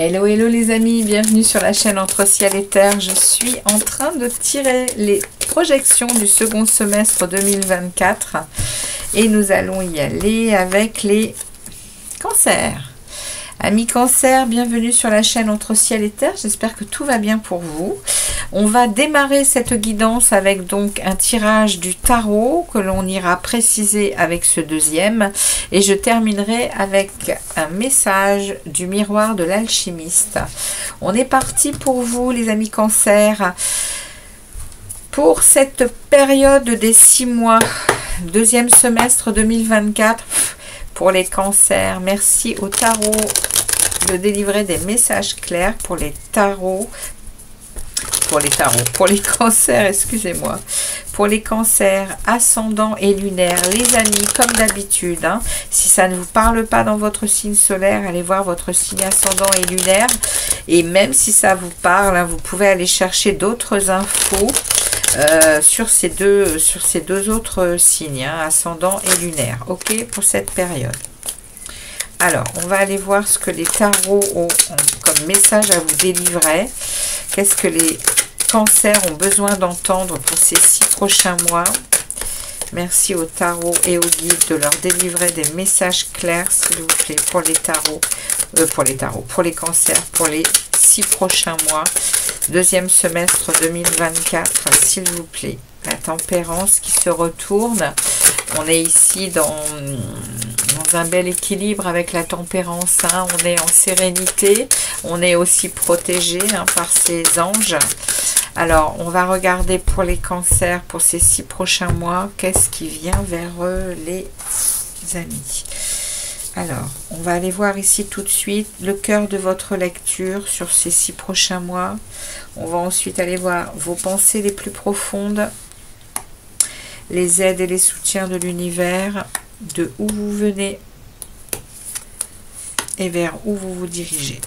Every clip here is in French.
Hello, hello les amis, bienvenue sur la chaîne Entre Ciel et Terre. Je suis en train de tirer les projections du second semestre 2024 et nous allons y aller avec les cancers. Amis cancer, bienvenue sur la chaîne Entre Ciel et Terre, j'espère que tout va bien pour vous. On va démarrer cette guidance avec donc un tirage du tarot que l'on ira préciser avec ce deuxième. Et je terminerai avec un message du miroir de l'alchimiste. On est parti pour vous les amis cancer. Pour cette période des 6 mois, deuxième semestre 2024, pour les cancers, merci au tarot de délivrer des messages clairs pour les tarots. Pour les cancers, excusez-moi, pour les cancers ascendants et lunaires, les amis, comme d'habitude, hein, si ça ne vous parle pas dans votre signe solaire, allez voir votre signe ascendant et lunaire, et même si ça vous parle, hein, vous pouvez aller chercher d'autres infos sur ces deux autres signes, hein, ascendant et lunaire, ok, pour cette période. Alors, on va aller voir ce que les tarots ont comme message à vous délivrer. Qu'est-ce que les cancers ont besoin d'entendre pour ces 6 prochains mois? Merci aux tarots et aux guides de leur délivrer des messages clairs, s'il vous plaît, pour les tarots, pour les cancers, pour les 6 prochains mois. Deuxième semestre 2024, s'il vous plaît. La tempérance qui se retourne. On est ici dans un bel équilibre avec la tempérance. Hein. On est en sérénité. On est aussi protégé hein, par ces anges. Alors, on va regarder pour les cancers, pour ces 6 prochains mois. Qu'est-ce qui vient vers eux, les amis? Alors, on va aller voir ici tout de suite le cœur de votre lecture sur ces 6 prochains mois. On va ensuite aller voir vos pensées les plus profondes, les aides et les soutiens de l'univers, de où vous venez et vers où vous vous dirigez.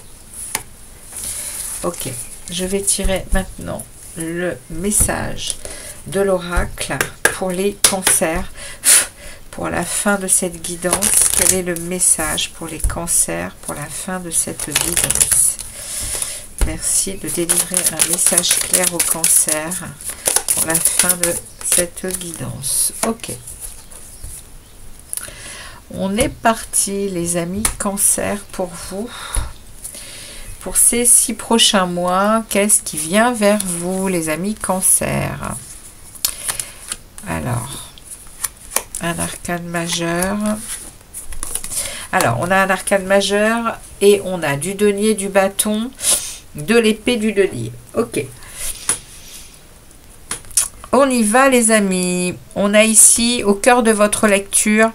Ok, je vais tirer maintenant le message de l'oracle pour les cancers. Pour la fin de cette guidance, quel est le message pour les cancers pour la fin de cette guidance? Merci de délivrer un message clair aux cancers pour la fin de cette guidance. Ok. On est parti les amis cancer pour vous. Pour ces 6 prochains mois, qu'est-ce qui vient vers vous les amis cancer? Alors, un arcane majeur. Alors, on a un arcane majeur et on a du denier, du bâton, de l'épée, du denier. Ok. On y va les amis. On a ici au cœur de votre lecture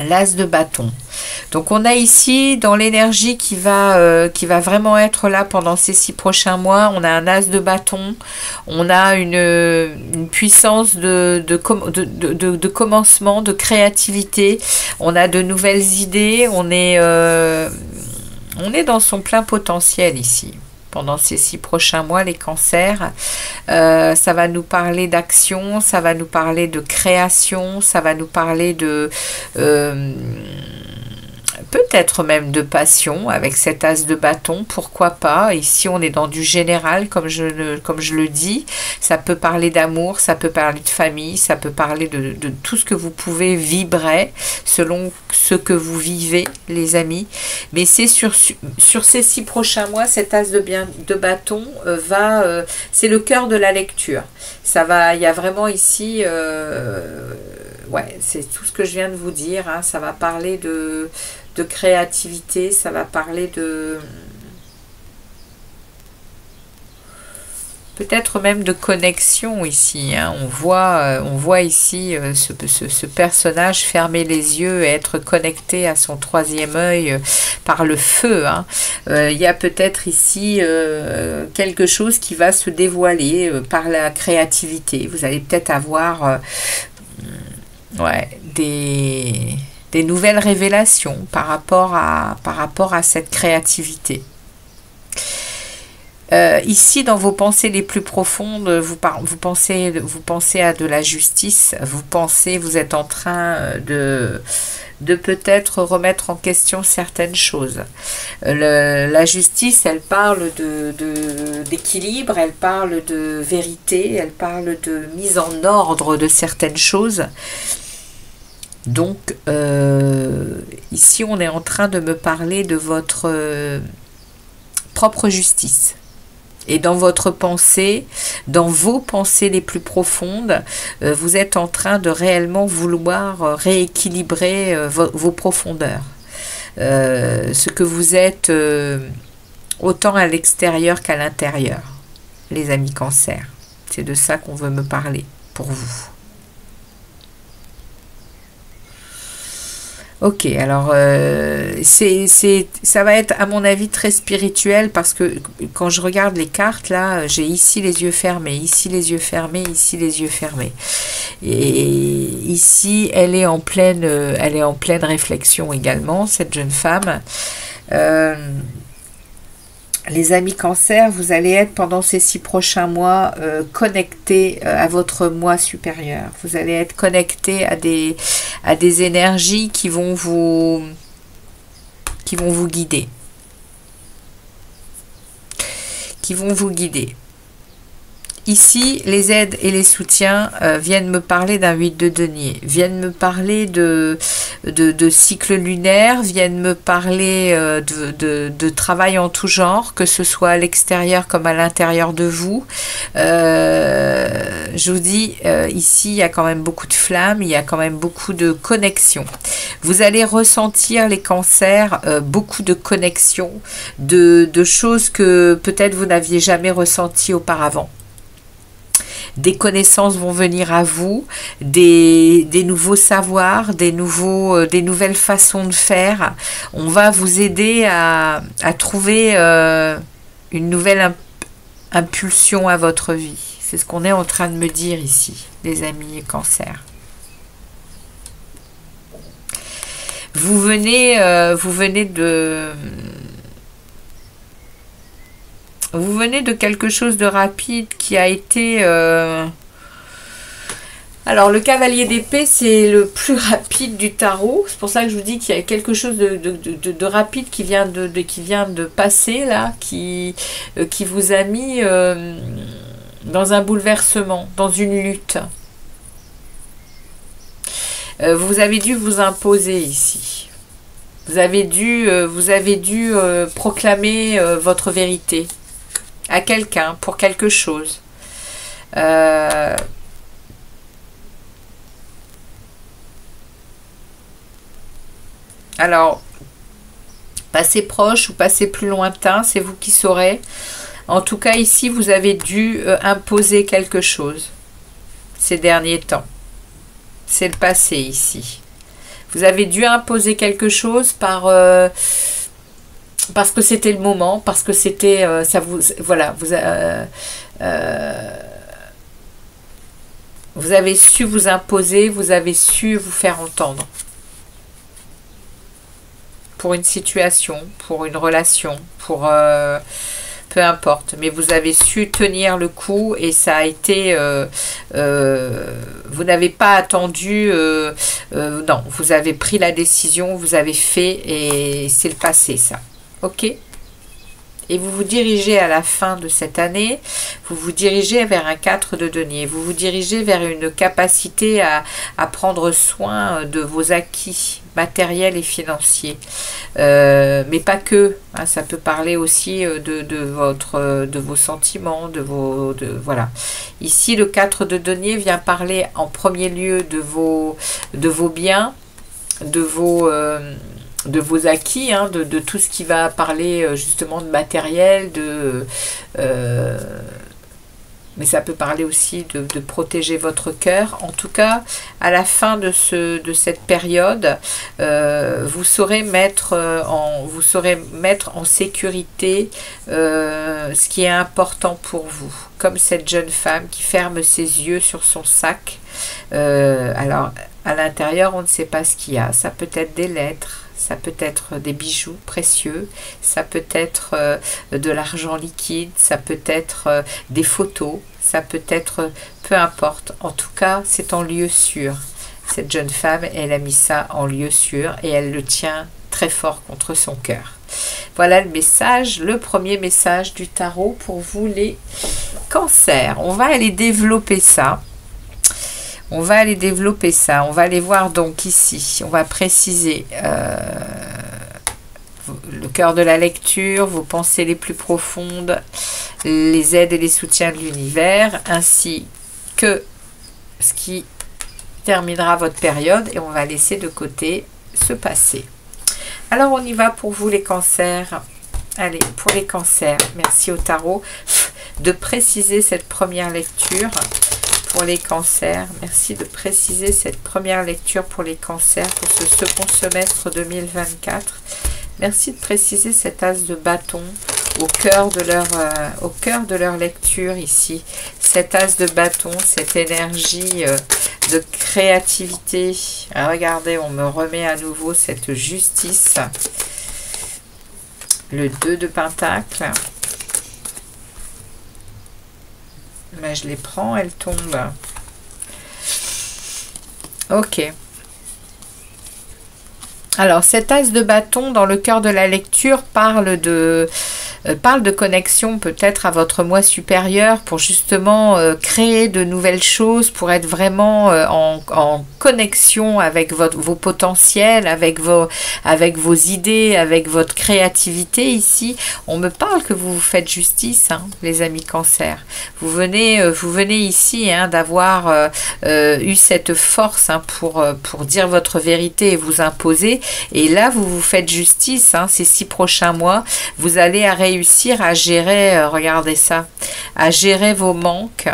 l'as de bâton. Donc on a ici dans l'énergie qui va vraiment être là pendant ces 6 prochains mois, on a un as de bâton, on a une puissance de commencement, de créativité, on a de nouvelles idées, on est dans son plein potentiel ici. Pendant ces 6 prochains mois, les cancers, ça va nous parler d'action, ça va nous parler de création, ça va nous parler de peut-être même de passion avec cet as de bâton, pourquoi pas. Ici on est dans du général comme je le dis, ça peut parler d'amour, ça peut parler de famille, ça peut parler de tout ce que vous pouvez vibrer selon ce que vous vivez les amis, mais c'est sur ces 6 prochains mois, cet as de bâton c'est le cœur de la lecture. Ça va, il y a vraiment ici ouais, c'est tout ce que je viens de vous dire, hein, ça va parler de créativité, ça va parler de peut-être même de connexion ici, hein. On voit ici ce personnage fermer les yeux et être connecté à son 3e œil par le feu, hein. Il y a peut-être ici quelque chose qui va se dévoiler par la créativité. Vous allez peut-être avoir ouais, des nouvelles révélations par rapport à cette créativité. Ici, dans vos pensées les plus profondes, vous pensez à de la justice, vous êtes en train de peut-être remettre en question certaines choses. La justice, elle parle d'équilibre, elle parle de vérité, elle parle de mise en ordre de certaines choses. Donc, ici, on est en train de me parler de votre propre justice. Et dans votre pensée, dans vos pensées les plus profondes, vous êtes en train de réellement vouloir rééquilibrer vos profondeurs. Ce que vous êtes autant à l'extérieur qu'à l'intérieur, les amis Cancer. C'est de ça qu'on veut me parler pour vous. Ok, alors ça va être à mon avis très spirituel parce que quand je regarde les cartes là, j'ai ici les yeux fermés, ici les yeux fermés, ici les yeux fermés. Et ici elle est en pleine réflexion également, cette jeune femme. Les amis Cancer, vous allez être pendant ces 6 prochains mois connectés à votre moi supérieur. Vous allez être connectés à des énergies qui vont vous guider. Qui vont vous guider. Ici, les aides et les soutiens viennent me parler d'un 8 de denier, viennent me parler de cycle lunaire, viennent me parler de travail en tout genre, que ce soit à l'extérieur comme à l'intérieur de vous. Je vous dis, ici, il y a quand même beaucoup de flammes, il y a quand même beaucoup de connexions. Vous allez ressentir, les cancers, beaucoup de connexions, de choses que peut-être vous n'aviez jamais ressenties auparavant. Des connaissances vont venir à vous, des nouveaux savoirs, des nouvelles façons de faire. On va vous aider à trouver une nouvelle impulsion à votre vie. C'est ce qu'on est en train de me dire ici, les amis Cancer. Vous venez de quelque chose de rapide qui a été... Alors, le cavalier d'épée, c'est le plus rapide du tarot. C'est pour ça que je vous dis qu'il y a quelque chose de rapide qui vient de passer, là, qui vous a mis dans un bouleversement, dans une lutte. Vous avez dû vous imposer ici. Vous avez dû proclamer votre vérité à quelqu'un, pour quelque chose. Alors, passez proche ou passez plus lointain, c'est vous qui saurez. En tout cas, ici, vous avez dû imposer quelque chose ces derniers temps. C'est le passé, ici. Vous avez dû imposer quelque chose parce que c'était le moment, parce que c'était voilà, vous avez su vous imposer, vous avez su vous faire entendre pour une situation, pour une relation, pour peu importe, mais vous avez su tenir le coup et ça a été vous n'avez pas attendu non, vous avez pris la décision, vous avez fait et c'est le passé, ça. Ok, et vous vous dirigez à la fin de cette année, vous vous dirigez vers un 4 de denier, vous vous dirigez vers une capacité à prendre soin de vos acquis matériels et financiers, mais pas que, hein, ça peut parler aussi de vos sentiments, voilà. Ici, le 4 de denier vient parler en premier lieu de vos biens, de vos acquis, hein, de tout ce qui va parler justement de matériel, mais ça peut parler aussi de protéger votre cœur. En tout cas, à la fin de cette période, vous saurez mettre en sécurité ce qui est important pour vous. Comme cette jeune femme qui ferme ses yeux sur son sac. Alors, à l'intérieur, on ne sait pas ce qu'il y a. Ça peut être des lettres. Ça peut être des bijoux précieux, ça peut être de l'argent liquide, ça peut être des photos, ça peut être peu importe. En tout cas, c'est en lieu sûr. Cette jeune femme, elle a mis ça en lieu sûr et elle le tient très fort contre son cœur. Voilà le message, le premier message du tarot pour vous les cancers. On va aller développer ça. On va aller développer ça. On va aller voir donc ici. On va préciser le cœur de la lecture, vos pensées les plus profondes, les aides et les soutiens de l'univers, ainsi que ce qui terminera votre période. Et on va laisser de côté ce passé. Alors on y va pour vous les cancers. Allez, pour les cancers, merci au tarot de préciser cette première lecture pour les cancers. Merci de préciser cette première lecture pour les cancers pour ce second semestre 2024. Merci de préciser cet as de bâton au cœur de leur lecture ici. Cet as de bâton, cette énergie de créativité. Ah, regardez, on me remet à nouveau cette justice. Le 2 de Pentacle. Mais je les prends, elles tombent. Ok. Alors, cet as de bâton dans le cœur de la lecture parle de connexion peut-être à votre moi supérieur pour justement créer de nouvelles choses, pour être vraiment en connexion avec vos potentiels, avec vos idées, avec votre créativité ici. On me parle que vous vous faites justice, hein, les amis cancer. Vous venez ici hein, d'avoir eu cette force hein, pour dire votre vérité et vous imposer. Et là, vous vous faites justice, hein, ces 6 prochains mois. Vous allez réussir à gérer, regardez ça, à gérer vos manques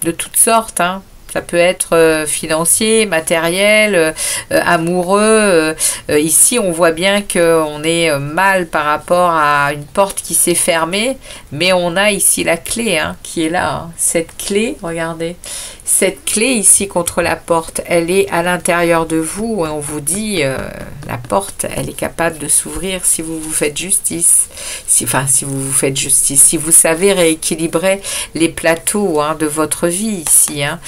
de toutes sortes, hein. Ça peut être financier, matériel, amoureux. Ici, on voit bien qu'on est mal par rapport à une porte qui s'est fermée, mais on a ici la clé hein, qui est là. Hein. Cette clé, regardez, cette clé ici contre la porte, elle est à l'intérieur de vous et on vous dit, la porte, elle est capable de s'ouvrir si vous vous faites justice. Si vous vous faites justice, si vous savez rééquilibrer les plateaux hein, de votre vie ici. Hein.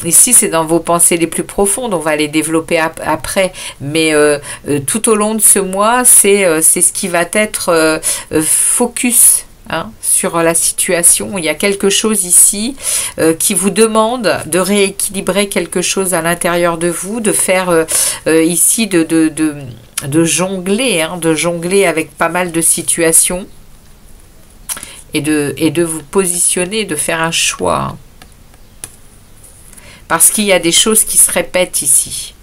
Ici c'est dans vos pensées les plus profondes, on va les développer après, mais tout au long de ce mois c'est ce qui va être focus hein, sur la situation. Il y a quelque chose ici qui vous demande de rééquilibrer quelque chose à l'intérieur de vous, de faire ici de jongler, hein, de jongler avec pas mal de situations. Et de vous positionner, de faire un choix. Parce qu'il y a des choses qui se répètent ici.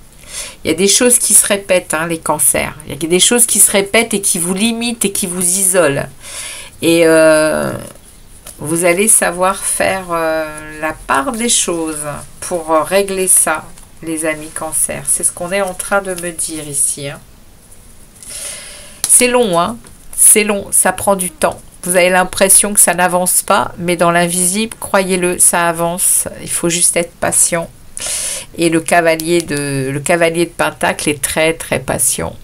Il y a des choses qui se répètent, hein, les cancers. Il y a des choses qui se répètent et qui vous limitent et qui vous isolent. Et vous allez savoir faire la part des choses pour régler ça, les amis cancers. C'est ce qu'on est en train de me dire ici. Hein. C'est long, hein. C'est long, ça prend du temps. Vous avez l'impression que ça n'avance pas, mais dans l'invisible, croyez-le, ça avance. Il faut juste être patient. Et le cavalier de Pentacle est très très patient.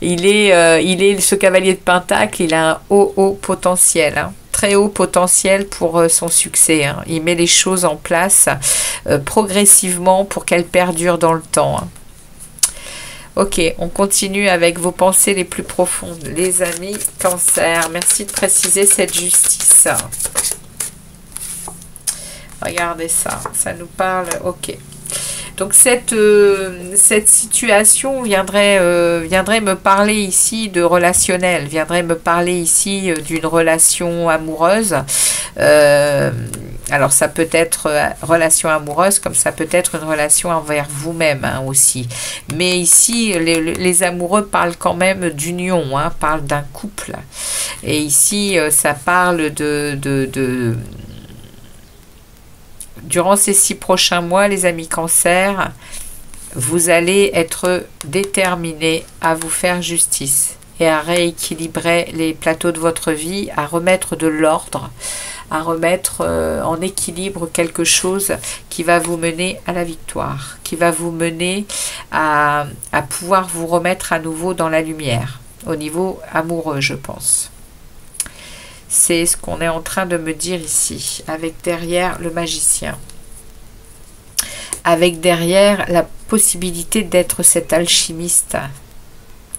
Ce cavalier de Pentacle, il a un haut potentiel. Hein. Très haut potentiel pour son succès. Hein. Il met les choses en place progressivement pour qu'elles perdurent dans le temps. Hein. Ok, on continue avec vos pensées les plus profondes. Les amis cancer, merci de préciser cette justice. Regardez ça, ça nous parle, ok. Donc cette situation viendrait me parler ici de relationnel, viendrait me parler ici d'une relation amoureuse. Alors ça peut être relation amoureuse comme ça peut être une relation envers vous-même hein, aussi. Mais ici les amoureux parlent quand même d'union, hein, parlent d'un couple. Et ici ça parle durant ces 6 prochains mois, les amis cancer, vous allez être déterminés à vous faire justice et à rééquilibrer les plateaux de votre vie, à remettre de l'ordre, à remettre en équilibre quelque chose qui va vous mener à la victoire, qui va vous mener à pouvoir vous remettre à nouveau dans la lumière, au niveau amoureux, je pense. C'est ce qu'on est en train de me dire ici, avec derrière le magicien. avec derrière la possibilité d'être cet alchimiste,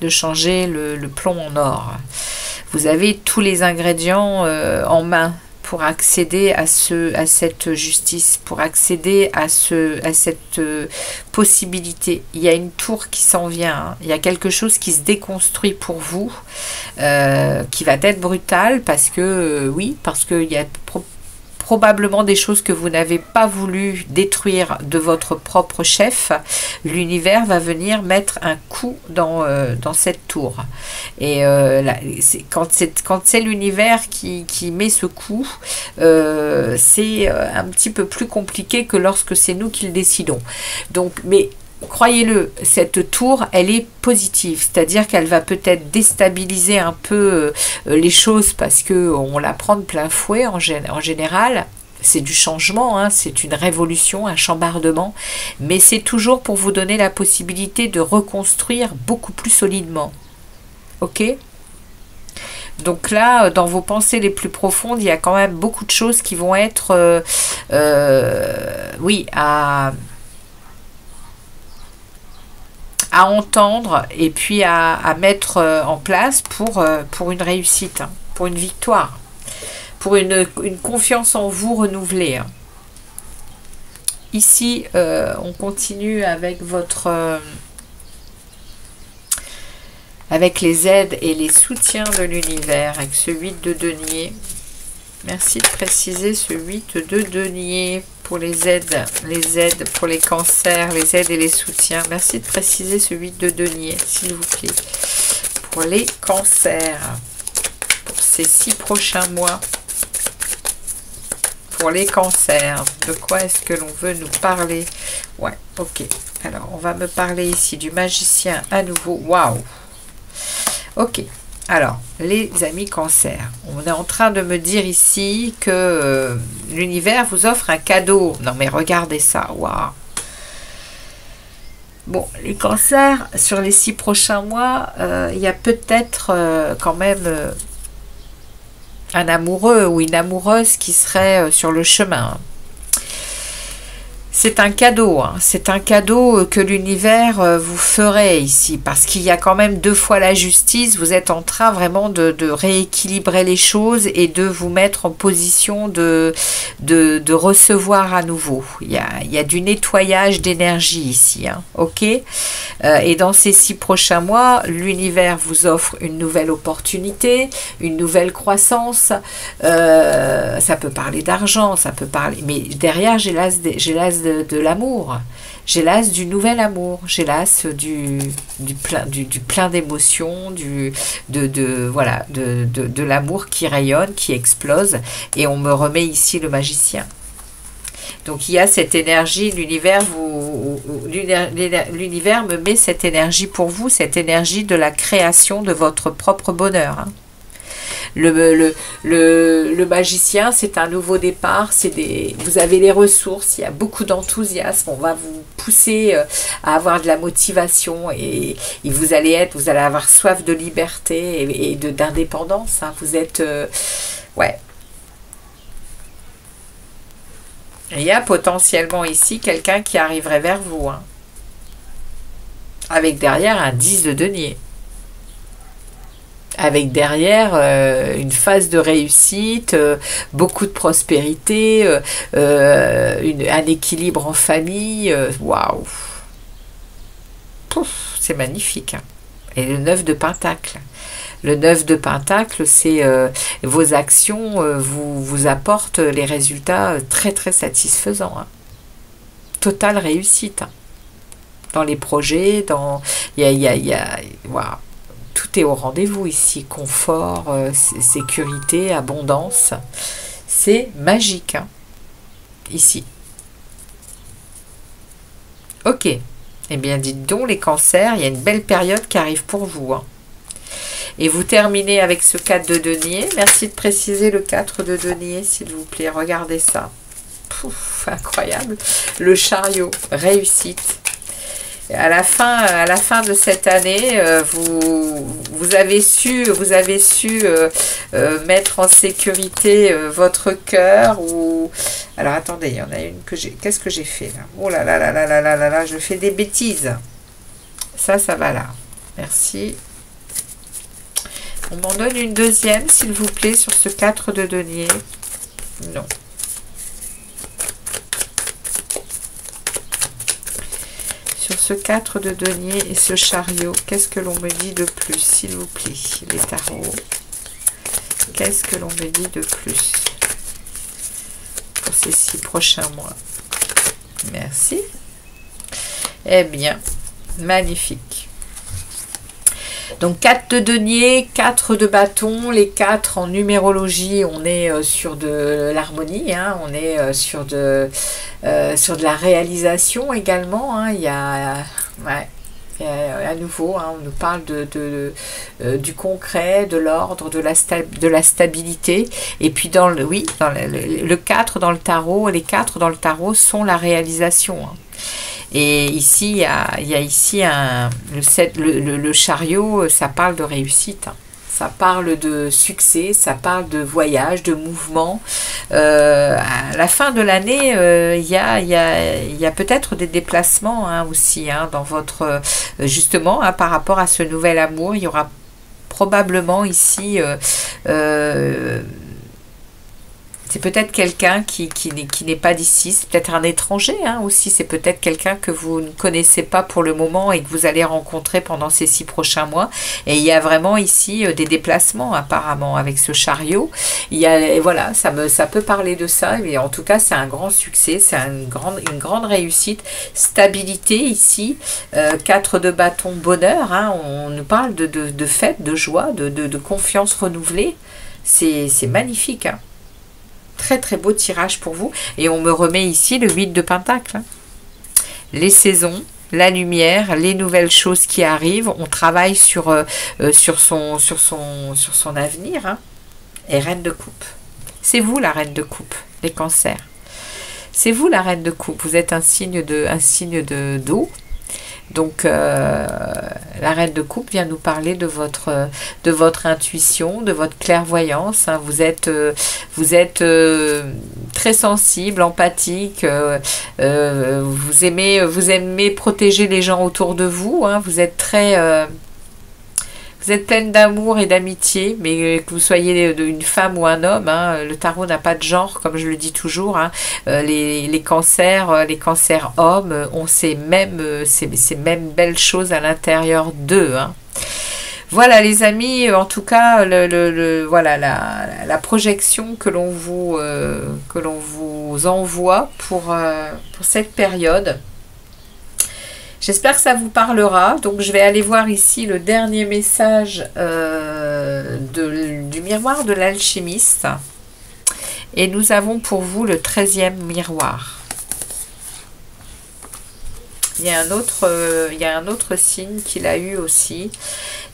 de changer le plomb en or. Vous avez tous les ingrédients en main pour accéder à cette justice, pour accéder à cette possibilité. Il y a une tour qui s'en vient, hein. Il y a quelque chose qui se déconstruit pour vous, qui va être brutal, parce que, oui, parce qu'il y a probablement des choses que vous n'avez pas voulu détruire de votre propre chef. L'univers va venir mettre un coup dans cette tour. Et quand c'est l'univers qui met ce coup, c'est un petit peu plus compliqué que lorsque c'est nous qui le décidons. Donc, mais croyez-le, cette tour, elle est positive, c'est-à-dire qu'elle va peut-être déstabiliser un peu les choses, parce qu'on la prend de plein fouet en général. C'est du changement, hein, c'est une révolution, un chambardement, mais c'est toujours pour vous donner la possibilité de reconstruire beaucoup plus solidement. Ok ? Donc là, dans vos pensées les plus profondes, il y a quand même beaucoup de choses qui vont être, oui, à entendre, et puis à mettre en place pour une réussite, hein, pour une victoire, pour une confiance en vous renouvelée. Hein. Ici, on continue avec avec les aides et les soutiens de l'univers, avec ce 8 de denier. Merci de préciser ce 8 de denier pour les aides pour les cancers, les aides et les soutiens. Merci de préciser ce 8 de denier, s'il vous plaît, pour les cancers, pour ces 6 prochains mois. Pour les cancers, de quoi est-ce que l'on veut nous parler? Ouais, ok. Alors, on va me parler ici du magicien à nouveau. Waouh! Ok. Alors, les amis cancer, on est en train de me dire ici que l'univers vous offre un cadeau. Non mais regardez ça, waouh. Bon, les cancers, sur les 6 prochains mois, il y a peut-être quand même un amoureux ou une amoureuse qui serait sur le chemin. C'est un cadeau, hein. C'est un cadeau que l'univers vous ferait ici, parce qu'il y a quand même 2 fois la justice. Vous êtes en train vraiment de rééquilibrer les choses et de vous mettre en position de recevoir à nouveau. Il y a du nettoyage d'énergie ici, hein. Ok. Et dans ces 6 prochains mois, l'univers vous offre une nouvelle opportunité, une nouvelle croissance. Ça peut parler d'argent, ça peut parler, mais derrière j'ai l'as de l'amour, j'ai l'as du nouvel amour, j'ai l'as du plein d'émotions, voilà, de l'amour qui rayonne, qui explose, et on me remet ici le magicien. Donc il y a cette énergie, l'univers me met cette énergie pour vous, cette énergie de la création de votre propre bonheur, hein. Le magicien, c'est un nouveau départ, vous avez les ressources, il y a beaucoup d'enthousiasme, on va vous pousser à avoir de la motivation, et vous allez avoir soif de liberté et d'indépendance, hein. Vous êtes, ouais. Et il y a potentiellement ici quelqu'un qui arriverait vers vous, hein, avec derrière un 10 de denier. Avec derrière une phase de réussite, beaucoup de prospérité, un équilibre en famille. Waouh! C'est magnifique, hein. Et le 9 de Pentacle. Le 9 de Pentacle, c'est vos actions vous apportent les résultats très très satisfaisants, hein. Totale réussite, hein. Dans les projets, waouh! Tout est au rendez-vous ici, confort, sécurité, abondance. C'est magique, hein, ici. Ok. Eh bien, dites donc, les cancers, il y a une belle période qui arrive pour vous, hein. Et vous terminez avec ce 4 de denier. Merci de préciser le 4 de denier, s'il vous plaît. Regardez ça. Pouf, incroyable. Le chariot, réussite. à la fin de cette année, vous avez su mettre en sécurité votre cœur. Ou alors attendez, il y en a une que j'ai. Qu'est-ce que j'ai fait là? Oh là là là là là là là là, je fais des bêtises. Ça va là. Merci. On m'en donne une deuxième, s'il vous plaît, sur ce 4 de denier. Non. Sur ce 4 de denier et ce chariot, qu'est-ce que l'on me dit de plus, s'il vous plaît, les tarots? Qu'est-ce que l'on me dit de plus pour ces 6 prochains mois? Merci. Eh bien, magnifique. Donc 4 de denier, 4 de bâton, les 4 en numérologie, on est sur de l'harmonie, hein, on est sur de la réalisation également, hein, il y a, ouais, à nouveau, hein, on nous parle du concret, de l'ordre, de la stabilité, et puis dans le 4 dans le tarot, les 4 dans le tarot sont la réalisation, hein. Et ici, il y a ici le chariot, ça parle de réussite, hein. Ça parle de succès, ça parle de voyage, de mouvement. À la fin de l'année, il y a peut-être des déplacements, hein, aussi, hein, dans votre... justement, hein, par rapport à ce nouvel amour, il y aura probablement ici... c'est peut-être quelqu'un qui n'est pas d'ici, c'est peut-être un étranger, hein, aussi, c'est peut-être quelqu'un que vous ne connaissez pas pour le moment et que vous allez rencontrer pendant ces 6 prochains mois. Et il y a vraiment ici des déplacements apparemment avec ce chariot. Et voilà, ça peut parler de ça, mais en tout cas c'est un grand succès, c'est une grande réussite, stabilité ici, 4 de bâton, bonheur, hein, on nous parle de fête, de joie, de confiance renouvelée, c'est magnifique, hein. Très très beau tirage pour vous. Et on me remet ici le 8 de Pentacle. Les saisons, la lumière, les nouvelles choses qui arrivent. On travaille sur son avenir, hein. Et Reine de Coupe. C'est vous la Reine de Coupe, les cancers. C'est vous la Reine de Coupe. Vous êtes un signe d'eau. Donc la Reine de Coupe vient nous parler de votre intuition, de votre clairvoyance, hein. Vous êtes très sensible, empathique, vous aimez protéger les gens autour de vous, hein. Vous êtes pleine d'amour et d'amitié, mais que vous soyez une femme ou un homme, hein, le tarot n'a pas de genre, comme je le dis toujours, hein. Les cancers hommes ont ces mêmes belles choses à l'intérieur d'eux, hein. Voilà les amis, en tout cas, voilà la projection que l'on vous envoie pour cette période. J'espère que ça vous parlera. Donc je vais aller voir ici le dernier message du miroir de l'alchimiste. Et nous avons pour vous le 13e miroir. Il y a un autre signe qu'il a eu aussi.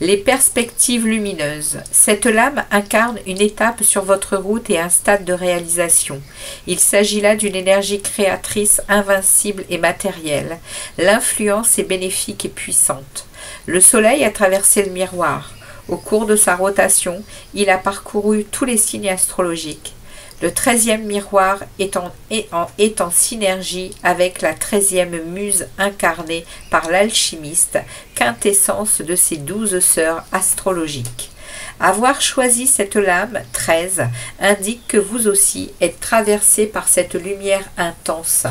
Les perspectives lumineuses. Cette lame incarne une étape sur votre route et un stade de réalisation. Il s'agit là d'une énergie créatrice, invincible et matérielle. L'influence est bénéfique et puissante. Le soleil a traversé le miroir. Au cours de sa rotation, il a parcouru tous les signes astrologiques. Le 13e miroir est en synergie avec la 13e muse incarnée par l'alchimiste, quintessence de ses 12 sœurs astrologiques. Avoir choisi cette lame 13 indique que vous aussi êtes traversé par cette lumière intense.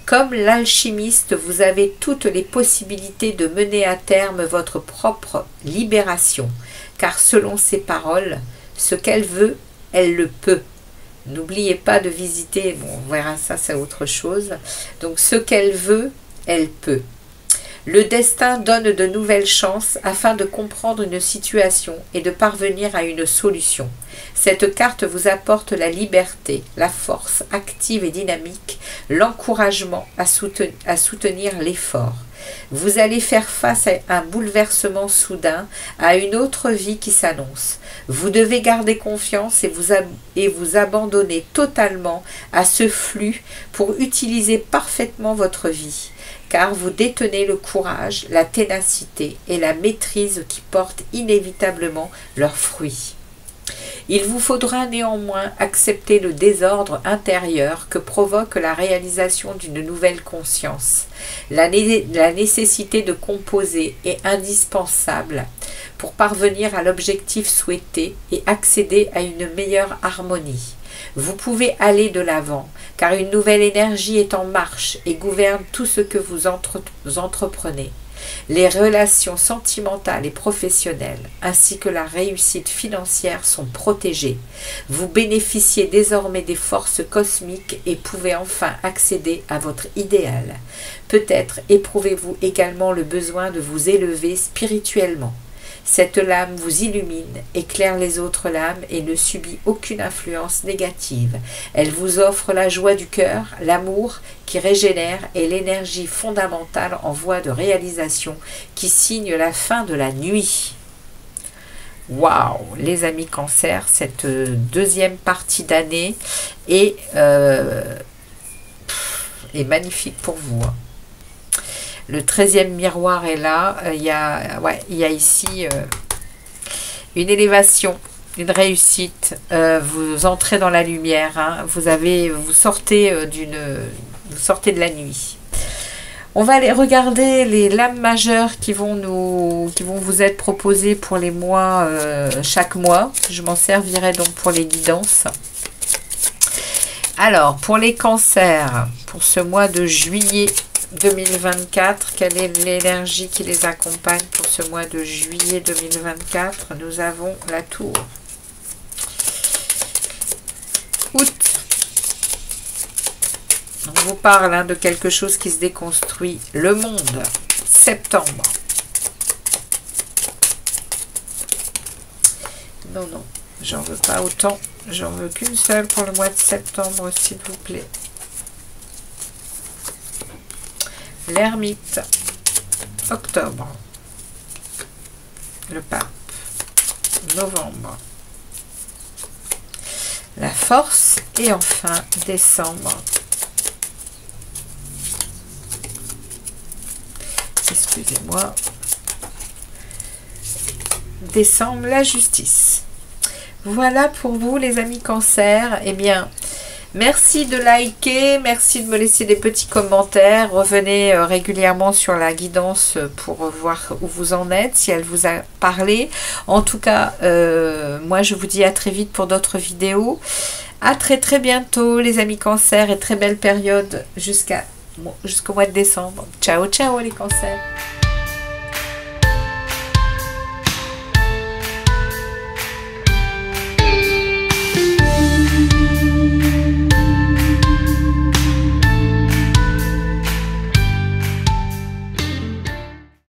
Comme l'alchimiste, vous avez toutes les possibilités de mener à terme votre propre libération, car selon ses paroles, ce qu'elle veut, elle le peut. N'oubliez pas de visiter, bon, on verra ça, c'est autre chose. Donc, ce qu'elle veut, elle peut. Le destin donne de nouvelles chances afin de comprendre une situation et de parvenir à une solution. Cette carte vous apporte la liberté, la force active et dynamique, l'encouragement à soutenir l'effort. Vous allez faire face à un bouleversement soudain, à une autre vie qui s'annonce. Vous devez garder confiance et vous abandonner totalement à ce flux pour utiliser parfaitement votre vie, car vous détenez le courage, la ténacité et la maîtrise qui portent inévitablement leurs fruits. Il vous faudra néanmoins accepter le désordre intérieur que provoque la réalisation d'une nouvelle conscience. La nécessité de composer est indispensable pour parvenir à l'objectif souhaité et accéder à une meilleure harmonie. Vous pouvez aller de l'avant, car une nouvelle énergie est en marche et gouverne tout ce que vous entreprenez. Les relations sentimentales et professionnelles, ainsi que la réussite financière sont protégées. Vous bénéficiez désormais des forces cosmiques et pouvez enfin accéder à votre idéal. Peut-être éprouvez-vous également le besoin de vous élever spirituellement. Cette lame vous illumine, éclaire les autres lames et ne subit aucune influence négative. Elle vous offre la joie du cœur, l'amour qui régénère et l'énergie fondamentale en voie de réalisation qui signe la fin de la nuit. Waouh, les amis Cancer, cette deuxième partie d'année est magnifique pour vous. Le 13e miroir est là. Il y a ici une élévation, une réussite. Vous entrez dans la lumière. Hein. Vous sortez de la nuit. On va aller regarder les lames majeures qui vont vous être proposées pour les mois, chaque mois. Je m'en servirai donc pour les guidances. Alors, pour les cancers, pour ce mois de juillet 2024, quelle est l'énergie qui les accompagne pour ce mois de juillet 2024? Nous avons la tour. Août. On vous parle de quelque chose qui se déconstruit. Le monde. Septembre. Non, non, j'en veux pas autant. J'en veux qu'une seule pour le mois de septembre, s'il vous plaît. L'ermite, octobre, le pape, novembre, la force et enfin décembre. Excusez-moi. Décembre, la justice. Voilà pour vous les amis Cancer. Eh bien, merci de liker, merci de me laisser des petits commentaires. Revenez régulièrement sur la guidance pour voir où vous en êtes, si elle vous a parlé. En tout cas, moi je vous dis à très vite pour d'autres vidéos. À très très bientôt les amis Cancer et très belle période jusqu'au mois de décembre. Ciao ciao les Cancers.